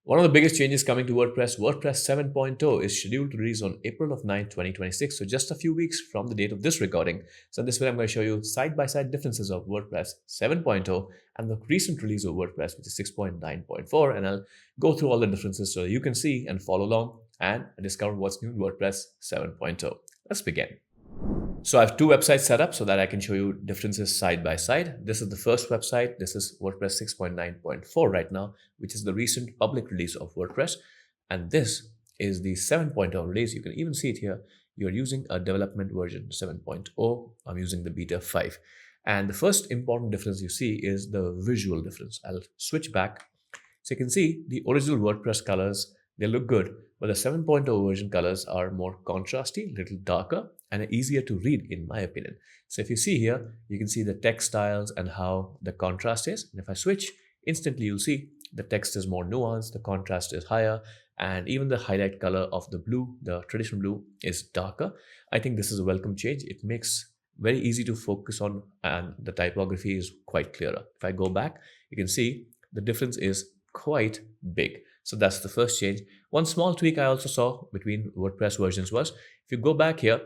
One of the biggest changes coming to WordPress, WordPress 7.0 is scheduled to release on April of 9, 2026. So just a few weeks from the date of this recording. So in this video, I'm going to show you side-by-side differences of WordPress 7.0 and the recent release of WordPress, which is 6.9.4. And I'll go through all the differences so you can see and follow along and discover what's new in WordPress 7.0. Let's begin. So I have two websites set up so that I can show you differences side by side. This is the first website. This is WordPress 6.9.4 right now, which is the recent public release of WordPress. And this is the 7.0 release. You can even see it here. You're using a development version 7.0. I'm using the beta 5. And the first important difference you see is the visual difference. I'll switch back. So you can see the original WordPress colors, they look good, but the 7.0 version colors are more contrasty, a little darker, and easier to read in my opinion. So if you see here, you can see the text styles and how the contrast is. And if I switch, instantly you'll see the text is more nuanced, the contrast is higher, and even the highlight color of the blue, the traditional blue, is darker. I think this is a welcome change. It makes very easy to focus on, and the typography is quite clearer. If I go back, you can see the difference is quite big. So that's the first change. One small tweak I also saw between WordPress versions was, if you go back here,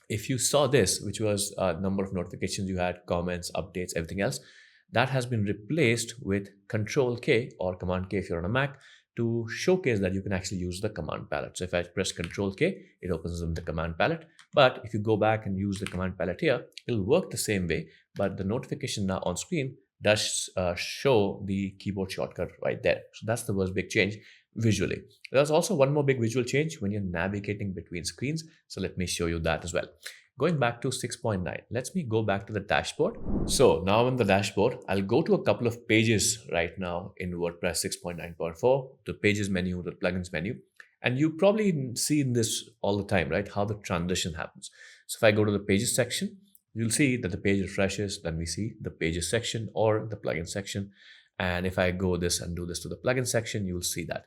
if you saw this, which was a number of notifications you had, comments, updates, everything else, that has been replaced with Control K or Command K if you're on a Mac to showcase that you can actually use the command palette. So if I press Control K, it opens up the command palette. But if you go back and use the command palette here, it'll work the same way, but the notification now on screen does show the keyboard shortcut right there. So that's the first big change visually. There's also one more big visual change when you're navigating between screens. So let me show you that as well. Going back to 6.9, let me go back to the dashboard. So now in the dashboard, I'll go to a couple of pages right now in WordPress 6.9.4, the pages menu, the plugins menu. And you probably seen this all the time, right? How the transition happens. So if I go to the pages section, you'll see that the page refreshes, then we see the pages section or the plugin section. And if I go this and do this to the plugin section, you'll see that.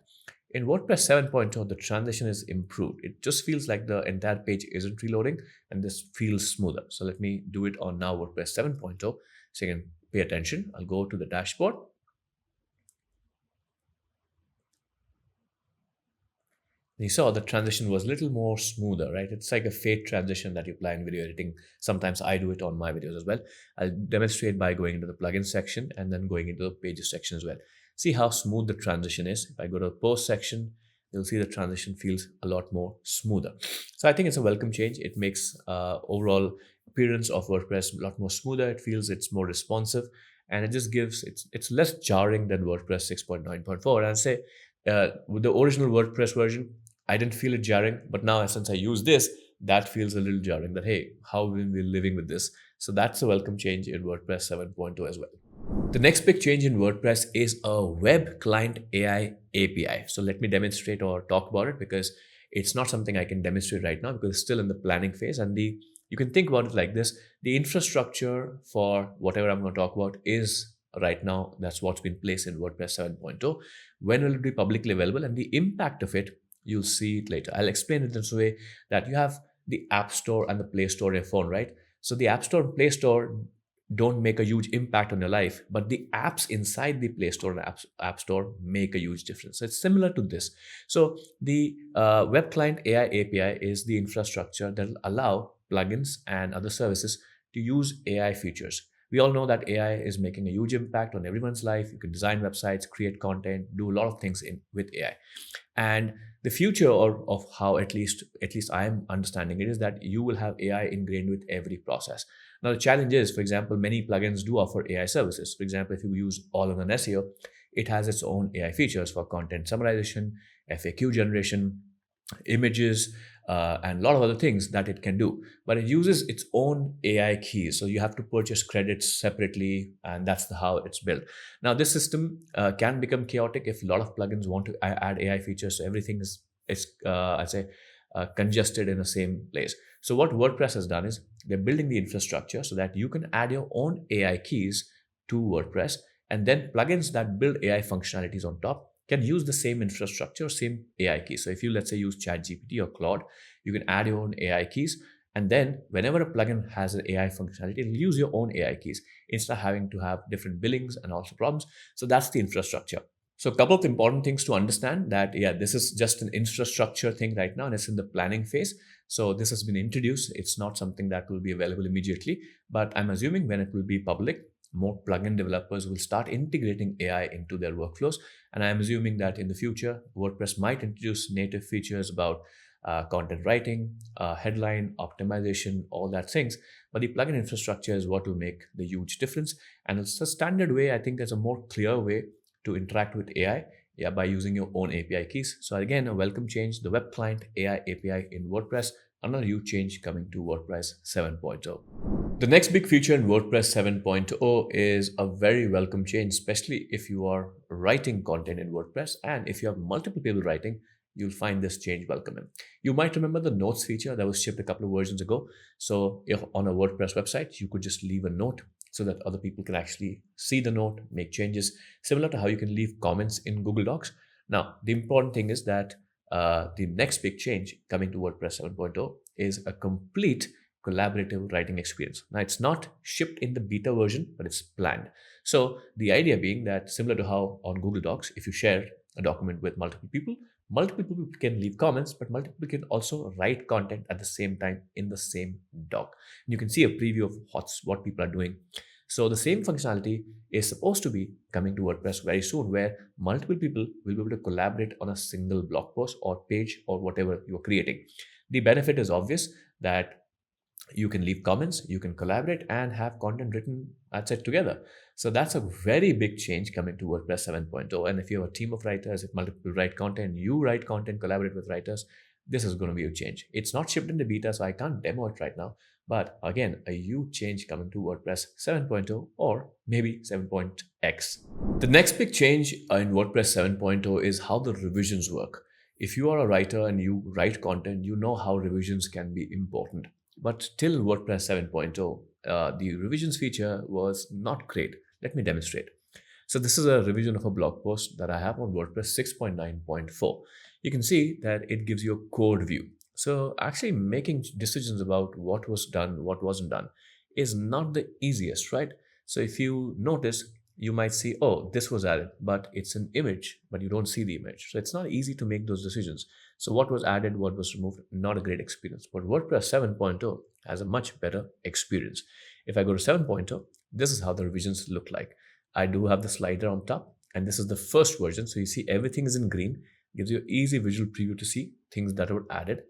In WordPress 7.0, the transition is improved. It just feels like the entire page isn't reloading and this feels smoother. So let me do it on now WordPress 7.0 so you can pay attention. I'll go to the dashboard. You saw the transition was a little more smoother, right? It's like a fade transition that you apply in video editing. Sometimes I do it on my videos as well. I'll demonstrate by going into the plugin section and then going into the pages section as well. See how smooth the transition is. If I go to the post section, you'll see the transition feels a lot more smoother. So I think it's a welcome change. It makes overall appearance of WordPress a lot more smoother. It feels it's more responsive, and it just gives, it's less jarring than WordPress 6.9.4. And I'd say with the original WordPress version, I didn't feel it jarring, but now since I use this, that feels a little jarring that, hey, how are we living with this? So that's a welcome change in WordPress 7.0 as well. The next big change in WordPress is a web client AI API. So let me demonstrate or talk about it because it's not something I can demonstrate right now because it's still in the planning phase. And you can think about it like this. The infrastructure for whatever I'm going to talk about is right now, that's what's been placed in WordPress 7.0. When will it be publicly available? And the impact of it, you'll see it later. I'll explain it this way that you have the App Store and the Play Store on your phone, right? So the App Store and Play Store don't make a huge impact on your life, but the apps inside the Play Store and App Store make a huge difference. So it's similar to this. So the Web Client AI API is the infrastructure that will allow plugins and other services to use AI features. We all know that AI is making a huge impact on everyone's life. You can design websites, create content, do a lot of things with AI. And the future of how at least I am understanding it is that you will have AI ingrained with every process. Now the challenge is, for example, many plugins do offer AI services. For example, if you use All-in-One SEO, it has its own AI features for content summarization, FAQ generation, images, and a lot of other things that it can do. But it uses its own AI keys. So you have to purchase credits separately, and that's how it's built. Now, this system can become chaotic if a lot of plugins want to add AI features. So everything is I'd say, congested in the same place. So what WordPress has done is they're building the infrastructure so that you can add your own AI keys to WordPress, and then plugins that build AI functionalities on top can use the same infrastructure, same AI keys. So if you, let's say, use ChatGPT or Claude, you can add your own AI keys. And then whenever a plugin has an AI functionality, it'll use your own AI keys instead of having to have different billings and also problems. So that's the infrastructure. So a couple of important things to understand that, yeah, this is just an infrastructure thing right now and it's in the planning phase. So this has been introduced. It's not something that will be available immediately, but I'm assuming when it will be public, more plugin developers will start integrating AI into their workflows. And I'm assuming that in the future, WordPress might introduce native features about content writing, headline optimization, all that things. But the plugin infrastructure is what will make the huge difference. And it's a standard way. I think there's a more clear way to interact with AI, yeah, by using your own API keys. So again, a welcome change, the web client AI API in WordPress, another huge change coming to WordPress 7.0. The next big feature in WordPress 7.0 is a very welcome change, especially if you are writing content in WordPress and if you have multiple people writing, you'll find this change welcoming. You might remember the notes feature that was shipped a couple of versions ago. So if on a WordPress website, you could just leave a note so that other people can actually see the note, make changes, similar to how you can leave comments in Google Docs. Now, the important thing is that the next big change coming to WordPress 7.0 is a complete collaborative writing experience. Now, it's not shipped in the beta version, but it's planned. So the idea being that similar to how on Google Docs, if you share a document with multiple people can leave comments, but multiple people can also write content at the same time in the same doc. You can see a preview of what people are doing. So the same functionality is supposed to be coming to WordPress very soon, where multiple people will be able to collaborate on a single blog post or page or whatever you're creating. The benefit is obvious that you can leave comments, you can collaborate and have content written, that's it, together. So that's a very big change coming to WordPress 7.0. And if you have a team of writers, if multiple people write content, you write content, collaborate with writers, this is going to be a change. It's not shipped in the beta, so I can't demo it right now. But again, a huge change coming to WordPress 7.0 or maybe 7.x. The next big change in WordPress 7.0 is how the revisions work. If you are a writer and you write content, you know how revisions can be important. But till WordPress 7.0, the revisions feature was not great. Let me demonstrate. So this is a revision of a blog post that I have on WordPress 6.9.4. You can see that it gives you a code view. So actually making decisions about what was done, what wasn't done is not the easiest, right? So if you notice, you might see, oh, this was added, but it's an image, but you don't see the image. So it's not easy to make those decisions. So what was added, what was removed, not a great experience. But WordPress 7.0 has a much better experience. If I go to 7.0, this is how the revisions look like. I do have the slider on top, and this is the first version. So you see everything is in green, gives you an easy visual preview to see things that were added.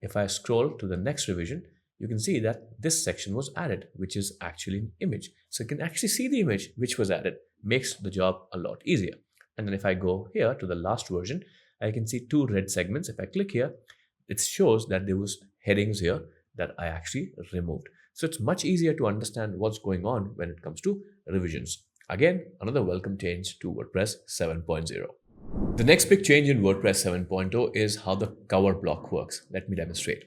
If I scroll to the next revision, you can see that this section was added, which is actually an image. So you can actually see the image which was added, makes the job a lot easier. And then if I go here to the last version, I can see two red segments. If I click here, it shows that there was headings here that I actually removed. So it's much easier to understand what's going on when it comes to revisions. Again, another welcome change to WordPress 7.0. The next big change in WordPress 7.0 is how the cover block works. Let me demonstrate.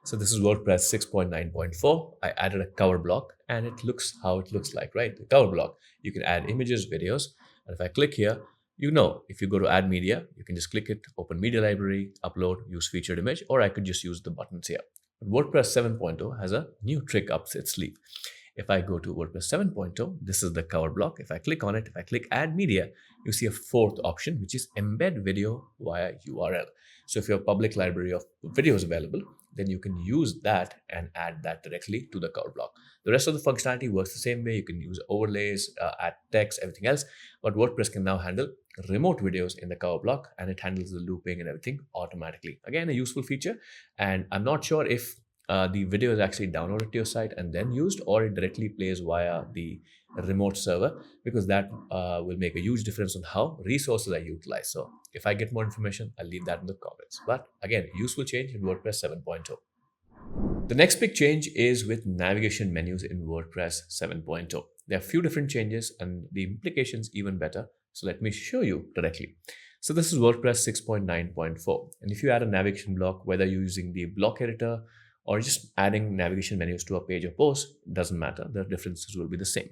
So this is WordPress 6.9.4. I added a cover block and it looks how it looks like, right? The cover block. You can add images, videos. And if I click here, you know, if you go to add media, you can just click it, open media library, upload, use featured image, or I could just use the buttons here. But WordPress 7.0 has a new trick up its sleeve. If I go to WordPress 7.0, this is the cover block. If I click on it, if I click add media, you see a fourth option, which is embed video via URL. So if you have a public library of videos available, then you can use that and add that directly to the cover block. The rest of the functionality works the same way. You can use overlays, add text, everything else. But WordPress can now handle remote videos in the cover block and it handles the looping and everything automatically. Again, a useful feature. And I'm not sure if the video is actually downloaded to your site and then used, or it directly plays via the remote server, because that will make a huge difference on how resources are utilized. So if I get more information, I'll leave that in the comments. But again, useful change in WordPress 7.0. The next big change is with navigation menus in WordPress 7.0. There are a few different changes and the implications even better. So let me show you directly. So this is WordPress 6.9.4. And if you add a navigation block, whether you're using the block editor or just adding navigation menus to a page or post, doesn't matter. The differences will be the same.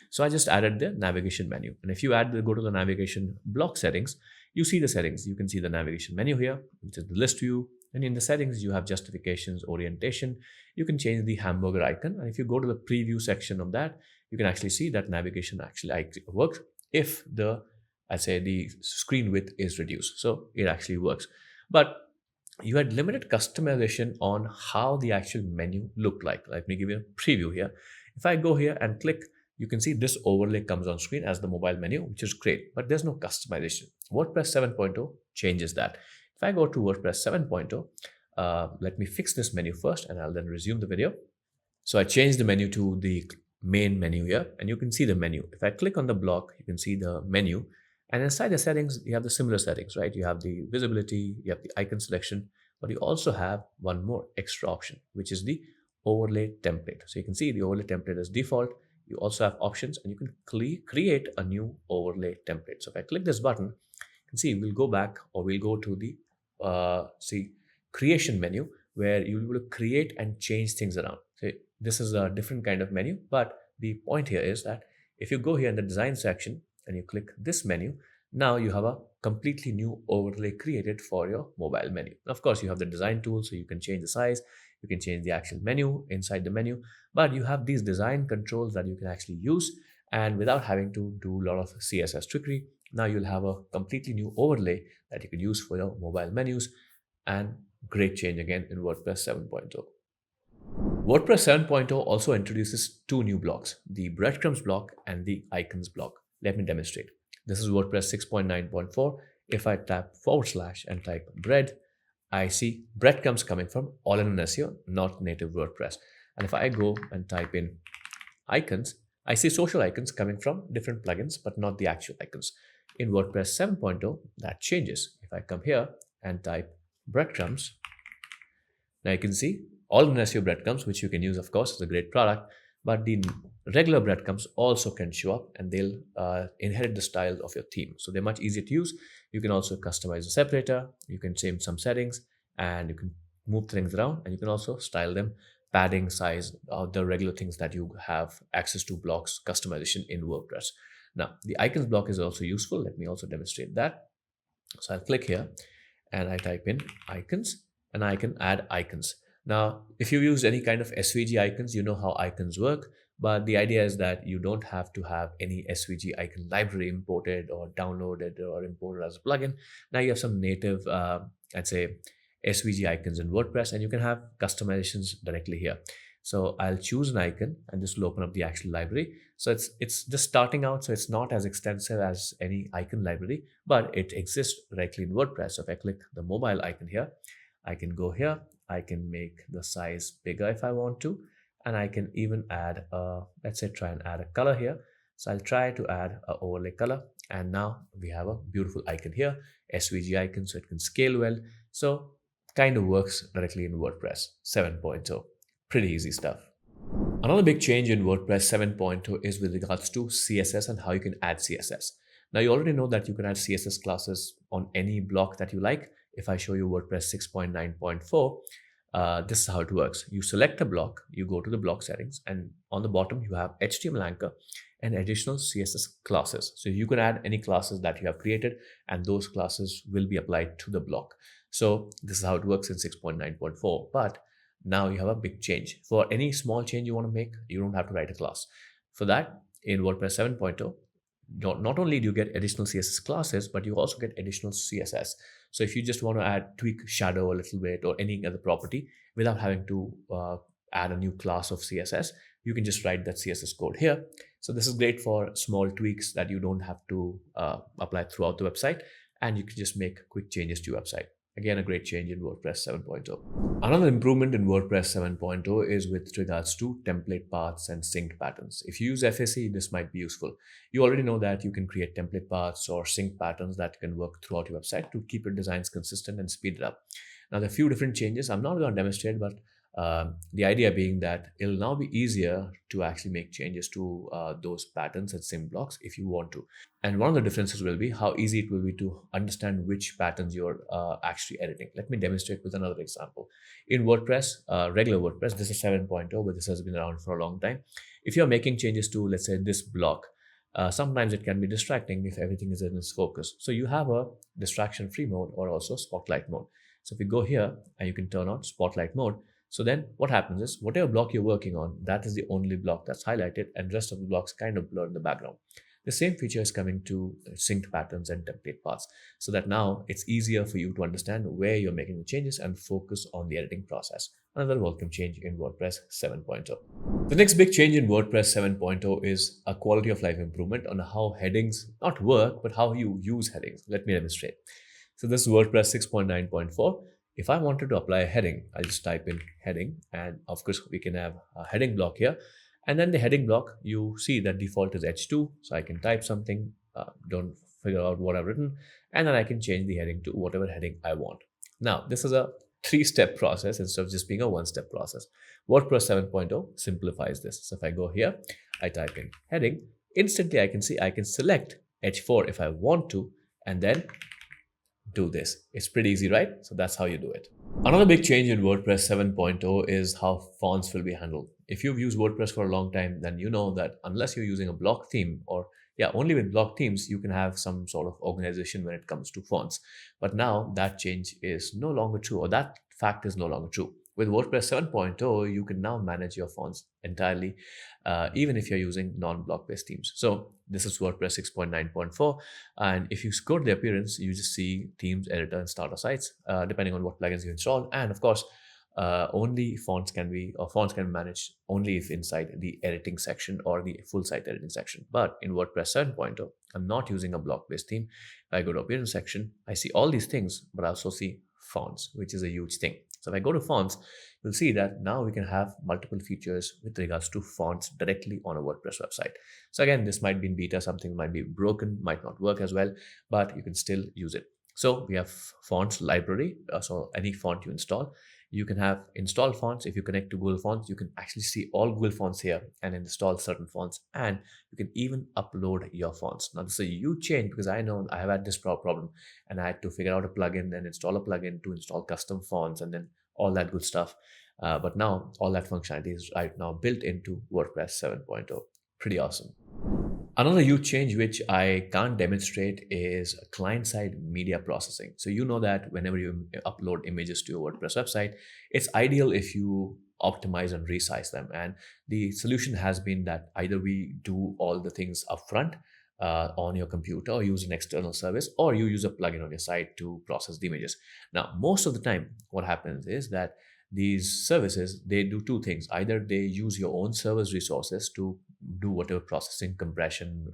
So I just added the navigation menu. And if you go to the navigation block settings, you see the settings. You can see the navigation menu here, which is the list view. And in the settings, you have justifications, orientation. You can change the hamburger icon. And if you go to the preview section of that, you can actually see that navigation actually works if the I say the screen width is reduced. So it actually works. But you had limited customization on how the actual menu looked like. Let me give you a preview here. If I go here and click, you can see this overlay comes on screen as the mobile menu, which is great, but there's no customization. WordPress 7.0 changes that. If I go to WordPress 7.0, let me fix this menu first and I'll then resume the video. So I changed the menu to the main menu here, and you can see the menu. If I click on the block, you can see the menu. And inside the settings, you have the similar settings, right? You have the visibility, you have the icon selection, but you also have one more extra option, which is the overlay template. So you can see the overlay template is default. You also have options, and you can create a new overlay template. So if I click this button, you can see we'll go back, or we'll go to the creation menu, where you'll be able to create and change things around. So this is a different kind of menu, but the point here is that if you go here in the design section and you click this menu, now you have a completely new overlay created for your mobile menu. Of course, you have the design tool, so you can change the size, you can change the actual menu inside the menu, but you have these design controls that you can actually use, and without having to do a lot of CSS trickery, now you'll have a completely new overlay that you can use for your mobile menus. And great change again in WordPress 7.0. WordPress 7.0 also introduces two new blocks, the Breadcrumbs block and the Icons block. Let me demonstrate. This is WordPress 6.9.4. If I tap / and type bread, I see breadcrumbs coming from all-in-one SEO, not native WordPress. And if I go and type in icons, I see social icons coming from different plugins, but not the actual icons. In WordPress 7.0, that changes. If I come here and type breadcrumbs, now you can see all-in-one SEO breadcrumbs, which you can use, of course, is a great product, but the regular breadcrumbs also can show up, and they'll inherit the style of your theme. So they're much easier to use. You can also customize the separator, you can change some settings, and you can move things around, and you can also style them, padding, size, the regular things that you have access to, blocks, customization in WordPress. Now, the icons block is also useful. Let me also demonstrate that. So I'll click here and I type in icons, and I can add icons. Now, if you use any kind of SVG icons, you know how icons work, but the idea is that you don't have to have any SVG icon library imported or downloaded or imported as a plugin. Now you have some native, I'd say, SVG icons in WordPress, and you can have customizations directly here. So I'll choose an icon, and this will open up the actual library. So it's just starting out, so it's not as extensive as any icon library, but it exists directly in WordPress. So if I click the mobile icon here, I can go here, I can make the size bigger if I want to, and I can even add let's say try and add a color here. So I'll try to add an overlay color, and now we have a beautiful icon here, SVG icon, so it can scale well. So kind of works directly in WordPress 7.0. Pretty easy stuff. Another big change in WordPress 7.0 is with regards to CSS and how you can add CSS. Now you already know that you can add CSS classes on any block that you like. If I show you WordPress 6.9.4, this is how it works. You select a block, you go to the block settings, and on the bottom you have HTML anchor and additional CSS classes. So you can add any classes that you have created, and those classes will be applied to the block. So this is how it works in 6.9.4. But now you have a big change. For any small change you want to make, you don't have to write a class. For that, in WordPress 7.0, not only do you get additional CSS classes, but you also get additional CSS. So if you just want to tweak shadow a little bit or any other property without having to add a new class of CSS, you can just write that CSS code here. So this is great for small tweaks that you don't have to apply throughout the website, and you can just make quick changes to your website. Again, a great change in WordPress 7.0. Another improvement in WordPress 7.0 is with regards to template paths and sync patterns. If you use FAC, this might be useful. You already know that you can create template paths or sync patterns that can work throughout your website to keep your designs consistent and speed it up. Now, there are a few different changes. I'm not going to demonstrate, but the idea being that it'll now be easier to actually make changes to those patterns and sync blocks if you want to. And one of the differences will be how easy it will be to understand which patterns you're actually editing. Let me demonstrate with another example. In WordPress, regular WordPress, this is 7.0, but this has been around for a long time. If you're making changes to, let's say, this block, sometimes it can be distracting if everything is in its focus. So you have a distraction-free mode or also spotlight mode. So if you go here and you can turn on spotlight mode, so then what happens is whatever block you're working on, that is the only block that's highlighted, and rest of the blocks kind of blur in the background. the same feature is coming to synced patterns and template paths, so that now it's easier for you to understand where you're making the changes and focus on the editing process. Another welcome change in WordPress 7.0. The next big change in WordPress 7.0 is a quality of life improvement on how headings not work, but how you use headings. Let me demonstrate. So this is WordPress 6.9.4. If I wanted to apply a heading, I'll just type in heading, and of course we can have a heading block here. And then the heading block, you see that default is H2, so I can type something, don't figure out what I've written, and then I can change the heading to whatever heading I want. Now, this is a three-step process instead of just being a one-step process. WordPress 7.0 simplifies this. So if I go here, I type in heading, instantly I can see I can select H4 if I want to, and then do this. It's pretty easy, right? So that's how you do it. Another big change in WordPress 7.0 is how fonts will be handled. If you've used WordPress for a long time, then you know that unless you're using a block theme, or only with block themes, you can have some sort of organization when it comes to fonts. But now that change is no longer true, or that fact is no longer true. With WordPress 7.0, you can now manage your fonts entirely, even if you're using non-block based themes. So this is WordPress 6.9.4. And if you go to the appearance, you just see themes, editor, and starter sites, depending on what plugins you install. And of course, only fonts can be managed only if inside the editing section or the full site editing section. But in WordPress 7.0, I'm not using a block based theme. I go to appearance section, I see all these things, but I also see fonts, which is a huge thing. So if I go to fonts, you'll see that now we can have multiple features with regards to fonts directly on a WordPress website. So again, this might be in beta, something might be broken, might not work as well, but you can still use it. So we have fonts library. So any font you install, you can have install fonts. If you connect to Google Fonts, you can actually see all Google Fonts here and install certain fonts, and you can even upload your fonts. Now, this is a huge change because I know I have had this problem, and I had to figure out a plugin and install a plugin to install custom fonts and then all that good stuff. But now all that functionality is right now built into WordPress 7.0. Pretty awesome. Another huge change which I can't demonstrate is client-side media processing. So you know that whenever you upload images to your WordPress website, it's ideal if you optimize and resize them. And the solution has been that either we do all the things upfront on your computer, or use an external service, or you use a plugin on your site to process the images. Now, most of the time, what happens is that these services, they do two things. Either they use your own server's resources to do whatever processing, compression,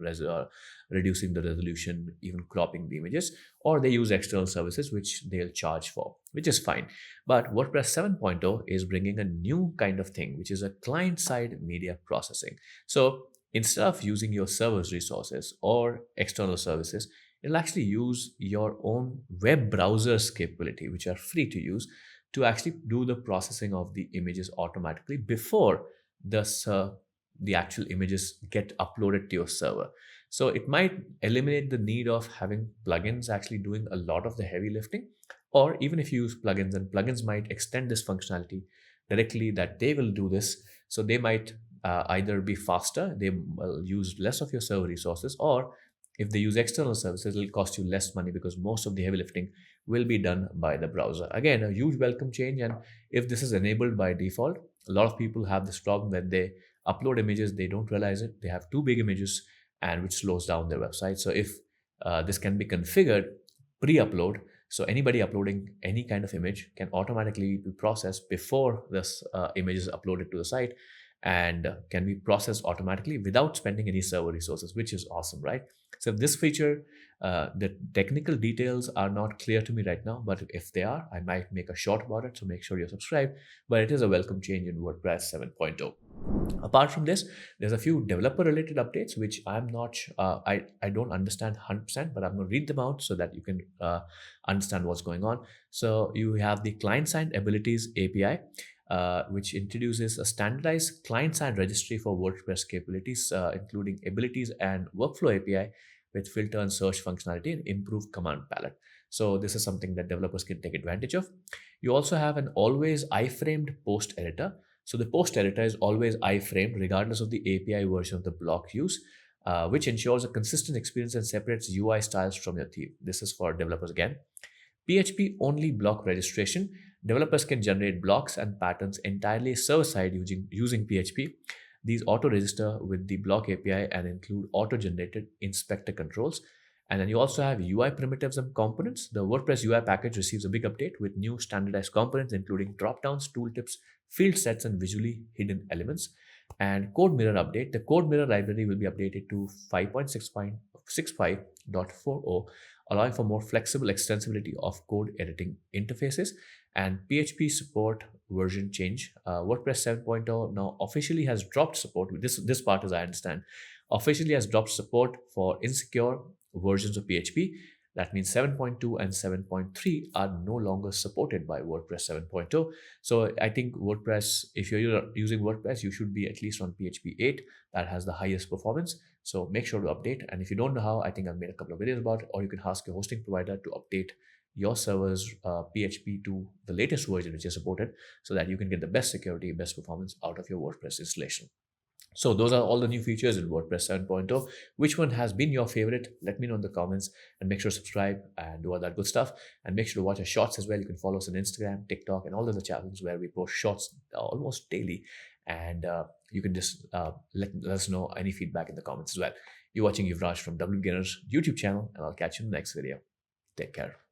reducing the resolution, even cropping the images, or they use external services which they'll charge for, which is fine. But WordPress 7.0 is bringing a new kind of thing, which is a client-side media processing. So instead of using your server's resources or external services, it'll actually use your own web browser's capability, which are free to use, to actually do the processing of the images automatically before the actual images get uploaded to your server. So it might eliminate the need of having plugins actually doing a lot of the heavy lifting, or even if you use plugins, and plugins might extend this functionality directly, that they will do this. So they might either be faster, they will use less of your server resources, or if they use external services, it'll cost you less money because most of the heavy lifting will be done by the browser. Again, a huge welcome change. And if this is enabled by default, a lot of people have this problem when they upload images, they don't realize it. They have too big images, and which slows down their website. So if this can be configured pre-upload, so anybody uploading any kind of image can automatically be processed before this image is uploaded to the site, and can be processed automatically without spending any server resources, which is awesome, right? So this feature, the technical details are not clear to me right now, but if they are, I might make a short about it, so make sure you're subscribed. But it is a welcome change in WordPress 7.0. Apart from this, there's a few developer related updates which I'm not I don't understand 100%, but I'm going to read them out so that you can understand what's going on. So you have the client-side abilities API, which introduces a standardized client-side registry for WordPress capabilities, including abilities and workflow API with filter and search functionality and improved command palette. So this is something that developers can take advantage of. You also have an always iframed post editor. So the post editor is always iframed regardless of the API version of the block use, which ensures a consistent experience and separates UI styles from your theme. This is for developers again. PHP only block registration. Developers can generate blocks and patterns entirely server-side using PHP. These auto-register with the block API and include auto-generated inspector controls. And then you also have UI primitives and components. The WordPress UI package receives a big update with new standardized components, including dropdowns, tooltips, field sets, and visually hidden elements. And code mirror update. The code mirror library will be updated to 5.65.40, allowing for more flexible extensibility of code editing interfaces. And PHP support version change. WordPress 7.0 now officially has dropped support. This part, as I understand, officially has dropped support for insecure versions of PHP. That means 7.2 and 7.3 are no longer supported by WordPress 7.0. So I think WordPress, if you're using WordPress, you should be at least on PHP 8. That has the highest performance. So make sure to update. And if you don't know how, I think I've made a couple of videos about it, or you can ask your hosting provider to update your server's PHP to the latest version which is supported, so that you can get the best security, best performance out of your WordPress installation. So those are all the new features in WordPress 7.0. Which one has been your favorite? Let me know in the comments, and make sure to subscribe and do all that good stuff. And make sure to watch our shorts as well. You can follow us on Instagram, TikTok, and all the other channels where we post shorts almost daily. And you can just let us know any feedback in the comments as well. You're watching Yuvraj from W Beginners YouTube channel, and I'll catch you in the next video. Take care.